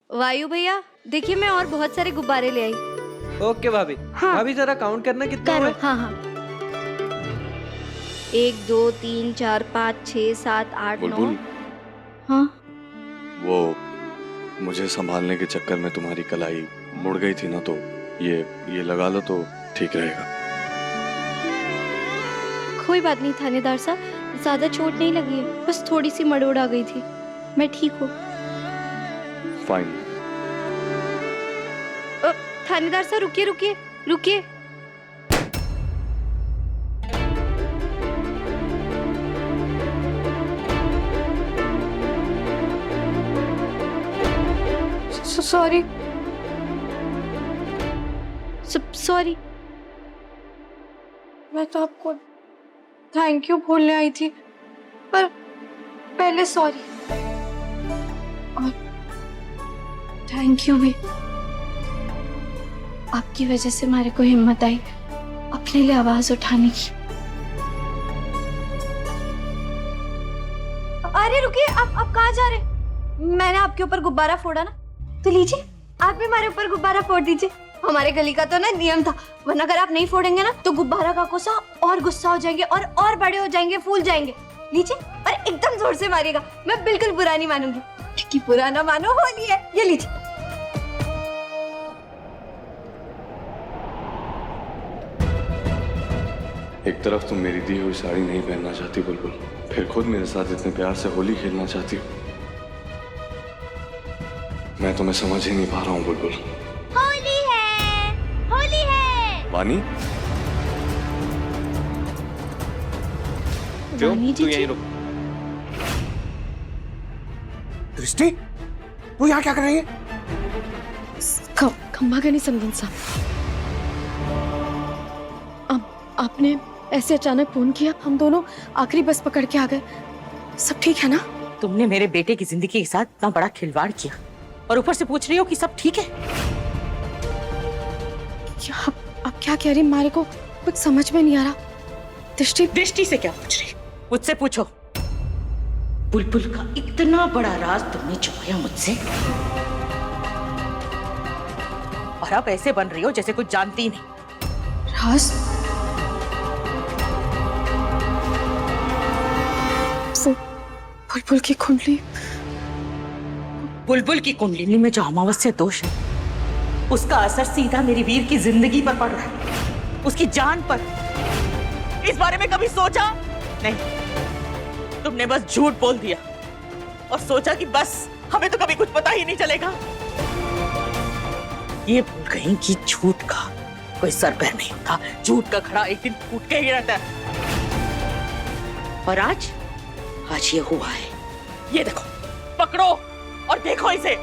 वायु भैया देखिए, मैं और बहुत सारे गुब्बारे ले आई। ओके भाभी। हाँ। भाभी जरा काउंट करना कितना करो। हुए? हाँ हाँ, 1 2 3 4 5 6 7 8 9। बुलबुल, हाँ वो मुझे संभालने के चक्कर में तुम्हारी कलाई मुड़ गई थी ना, तो ये लगा लो तो ठीक रहेगा। कोई बात नहीं थानेदार साहब, ज्यादा चोट नहीं लगी है, बस थोड़ी सी मरोड़ आ गई थी, मैं ठीक हूँ। फाइन। थानेदार साहब रुकिए रुकिए रुकिए। सॉरी सॉरी, मैं तो आपको थैंक यू बोलने आई थी, पर पहले सॉरी और थैंक यू भी। आपकी वजह से हमारे को हिम्मत आई अपने लिए आवाज उठाने की। अरे रुकिए, आप कहाँ जा रहे? मैंने आपके ऊपर गुब्बारा फोड़ा ना, तो लीजिए आप भी हमारे ऊपर गुब्बारा फोड़ दीजिए। हमारे गली का तो ना नियम था, वरना अगर आप नहीं फोड़ेंगे ना तो गुब्बारा का कोसा और गुस्सा हो जाएंगे और बड़े हो जाएंगे, फूल जाएंगे। लीजिए और एकदम जोर से मारिएगा, मैं बिल्कुल बुरा नहीं मानूंगी, क्योंकि बुरा ना मानो होली है। ये लीजिए। एक तरफ तुम मेरी दी हुई साड़ी नहीं पहनना चाहती बुलबुल, फिर खुद मेरे साथ इतने प्यार से होली खेलना चाहती हो। मैं तुम्हें समझ ही नहीं पा रहा हूँ बुलबुल। होली है, होली है। वानी, वानी तू जी यहीं रुक। दृष्टि, तू यहाँ क्या कर रही है? खम्बा गनी समदन साहब, आपने ऐसे अचानक फोन किया, हम दोनों आखिरी बस पकड़ के आ गए। सब ठीक है ना? तुमने मेरे बेटे की जिंदगी के साथ इतना बड़ा खिलवाड़ किया और ऊपर से पूछ रही हो कि सब ठीक है? क्या आप क्या कह रही? हमारे को कुछ समझ में नहीं आ रहा। दृष्टि से क्या पूछ रही? मुझसे पूछो। बुलबुल का इतना बड़ा राज तुमने छुपाया मुझसे, और अब ऐसे बन रही हो जैसे कुछ जानती ही नहीं। राज? बुलबुल की कुंडली? बुलबुल की कुंडली में जो अमावस्या दोष है, उसका असर सीधा मेरी वीर की जिंदगी पर पड़ रहा है, उसकी जान पर। इस बारे में कभी सोचा नहीं? तुमने बस झूठ बोल दिया और सोचा कि बस हमें तो कभी कुछ पता ही नहीं चलेगा। ये भूल गई कि झूठ का कोई सर पैर नहीं होता, झूठ का खड़ा एक दिन फूट के ही रहता है। और आज ये हुआ है। ये देखो, पकड़ो और देखो इसे।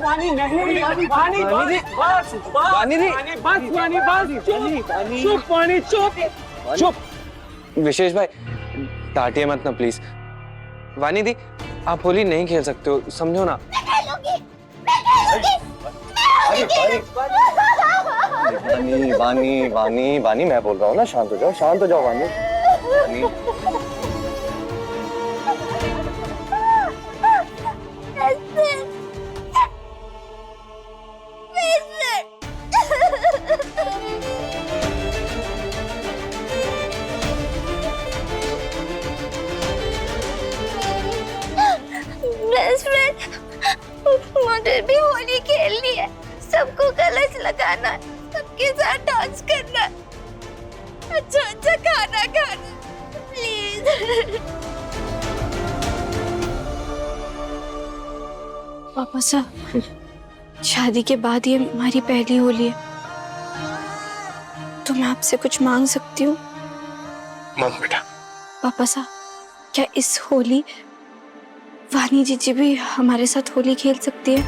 वानी नहीं, वानी बस, चुप। विशेष भाई, डांटिए मत ना प्लीज। वानी दी, आप होली नहीं खेल सकते हो, समझो ना। वानी वानी वानी वानी, मैं बोल रहा हूँ ना, शांत हो जाओ वानी। वानी मुझे भी होली खेलनी है, सबको कलश लगाना है, सबके साथ डांस करना है, अच्छा खाना खाना, प्लीज। पापा साहब, शादी के बाद ये हमारी पहली होली है, तो मैं आपसे कुछ मांग सकती हूँ? मांग बेटा। पापा साहब, क्या इस होली वानी जीजी भी हमारे साथ होली खेल सकती है?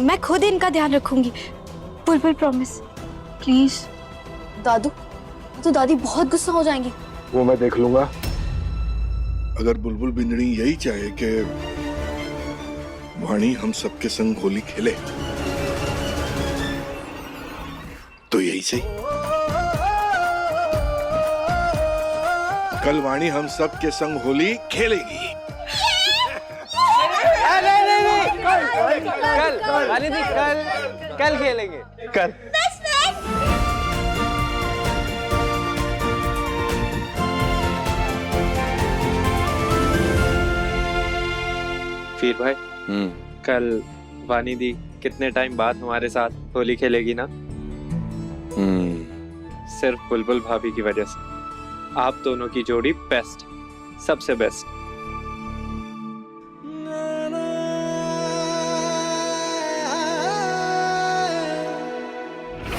मैं खुद इनका ध्यान रखूंगी, बुलबुल प्रॉमिस, प्लीज। दादू, तो दादी बहुत गुस्सा हो जाएंगी। वो मैं देख लूंगा। अगर बुलबुल बिंदनी यही चाहे कि वाणी हम सबके संग होली खेले तो यही सही। कल वाणी हम सबके संग होली खेलेगी। कल वाणी दी, कल खेलेंगे, कल। वीर भाई, कल वाणी दी कितने टाइम बाद हमारे साथ होली खेलेगी ना? सिर्फ बुलबुल भाभी की वजह से। आप दोनों की जोड़ी बेस्ट, सबसे बेस्ट।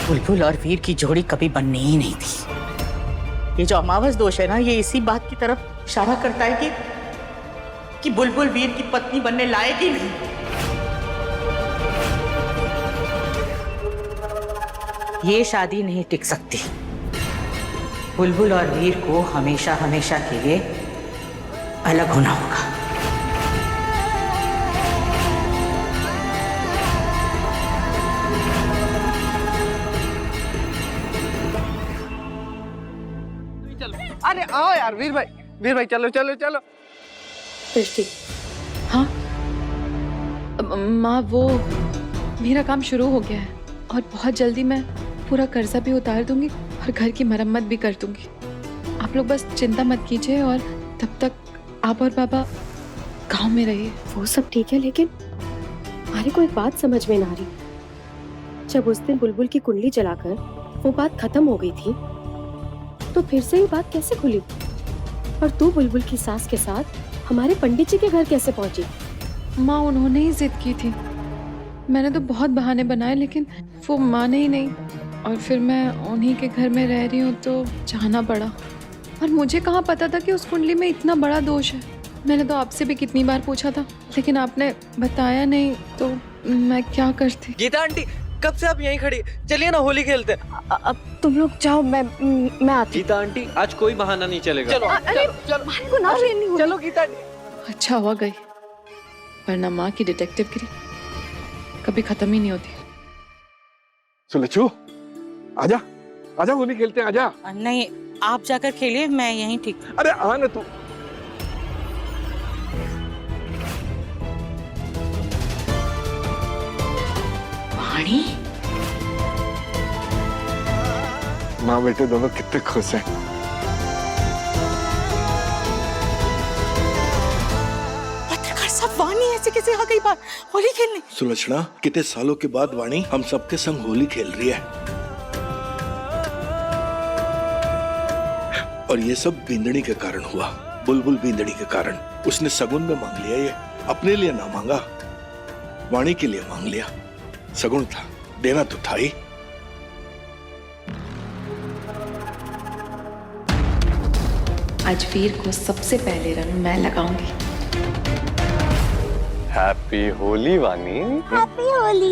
बुलबुल और वीर की जोड़ी कभी बननी ही नहीं थी। ये जो अमावस दोष है ना, ये इसी बात की तरफ इशारा करता है कि बुलबुल वीर की पत्नी बनने लायक ही नहीं। ये शादी नहीं टिक सकती। बुलबुल और वीर को हमेशा हमेशा के लिए अलग होना होगा। अरे आओ यार वीर भाई चलो चलो चलो। दृष्टि, हाँ माँ, वो मेरा काम शुरू हो गया है और बहुत जल्दी मैं पूरा कर्जा भी उतार दूंगी और घर की मरम्मत भी कर दूंगी। आप लोग बस चिंता मत कीजिए और तब तक आप और पापा गांव में रहिए। वो सब ठीक है, लेकिन हमारे को एक बात समझ में ना आ रही। जब उस दिन बुलबुल की कुंडली जलाकर वो बात खत्म हो गई थी, तो फिर से ये बात कैसे खुली? और तू बुलबुल की सास के साथ हमारे पंडित जी के घर कैसे पहुंची? माँ, उन्होंने ही जिद की थी। मैंने तो बहुत बहाने बनाए, लेकिन वो माने ही नहीं। और फिर मैं उन्हीं के घर में रह रही हूँ तो जाना पड़ा। और मुझे कहाँ पता था कि उस कुंडली में इतना बड़ा दोष है। मैंने तो आपसे भी कितनी बार पूछा था, लेकिन आपने बताया नहीं, तो मैं क्या करती। गीता आंटी, कब से आप यहीं खड़ी? चलिए ना होली खेलते हैं। अब तुम लोग जाओ, मैं आती। गीता आंटी, आज कोई बहाना नहीं चलेगा। चलो अरे भाई को ना ट्रेन नहीं हुई। चलो गीता आंटी। अच्छा हुआ गई, वरना माँ की डिटेक्टिव गिरी कभी खत्म ही नहीं होती। सुलच्छू, आजा आजा, होली खेलते हैं, आजा। नहीं, आप जाकर खेलिए, मैं यहीं ठीक। अरे आ ना तू। वाणी, माँ बेटे दोनों कितने खुश हैं। पत्रकार साहब, वाणी ऐसे कैसे आ गई बात होली खेलने? सुलक्षणा, कितने सालों के बाद वाणी हम सबके संग होली खेल रही है। और ये सब बिंदनी के कारण हुआ, बुलबुल बिंदनी के कारण। उसने सगुन में मांग लिया, ये अपने लिए ना मांगा, वाणी के लिए मांग लिया। सगुन था, देना तो था ही। आज वीर को सबसे पहले रंग मैं लगाऊंगी। हैप्पी होली वाणी। हैप्पी होली।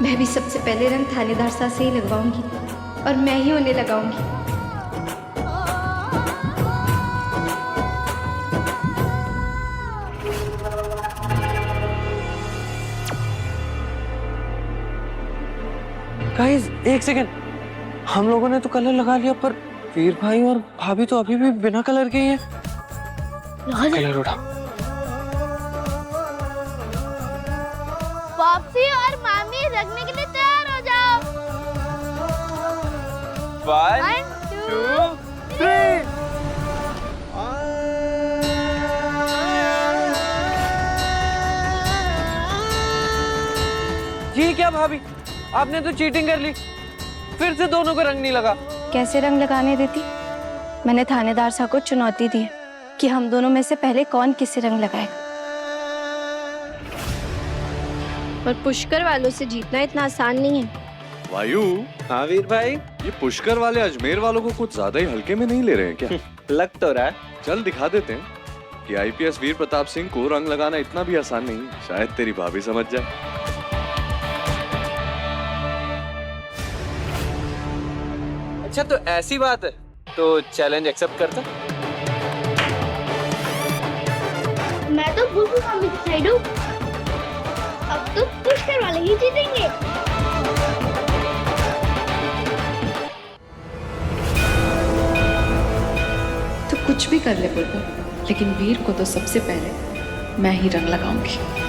मैं भी सबसे पहले रंग थानेदार साहब से ही लगवाऊंगी और मैं ही उन्हें लगाऊंगी। गाइस एक सेकंड, हम लोगों ने तो कलर लगा लिया, पर वीर भाई और भाभी तो अभी भी बिना कलर के ही हैं। कलर उड़ा। पॉप्सी और मामी रखने के लिए तैयार हो जाओ। 1 2 3। ये क्या भाभी, आपने तो चीटिंग कर ली, फिर से दोनों को रंग नहीं लगा। कैसे रंग लगाने देती? मैंने थानेदार साहब को चुनौती दी कि हम दोनों में से पहले कौन किसे रंग लगाएगा। पर पुष्कर वालों से जीतना इतना आसान नहीं है। वायु, हाँ वीर भाई, ये पुष्कर वाले अजमेर वालों को कुछ ज्यादा ही हल्के में नहीं ले रहे हैं क्या? लग तो रहा है। चल दिखा देते हैं कि आईपीएस वीर प्रताप सिंह को रंग लगाना इतना भी आसान नहीं। शायद तेरी भाभी समझ जाए। अच्छा तो ऐसी बात है, तो चैलेंज एक्सेप्ट करता? मैं तो बुलबुल मामी की साइड हूँ। अब तो पुष्कर वाले ही जीतेंगे। तो कुछ भी कर ले बुलबुल, लेकिन वीर को तो सबसे पहले मैं ही रंग लगाऊंगी।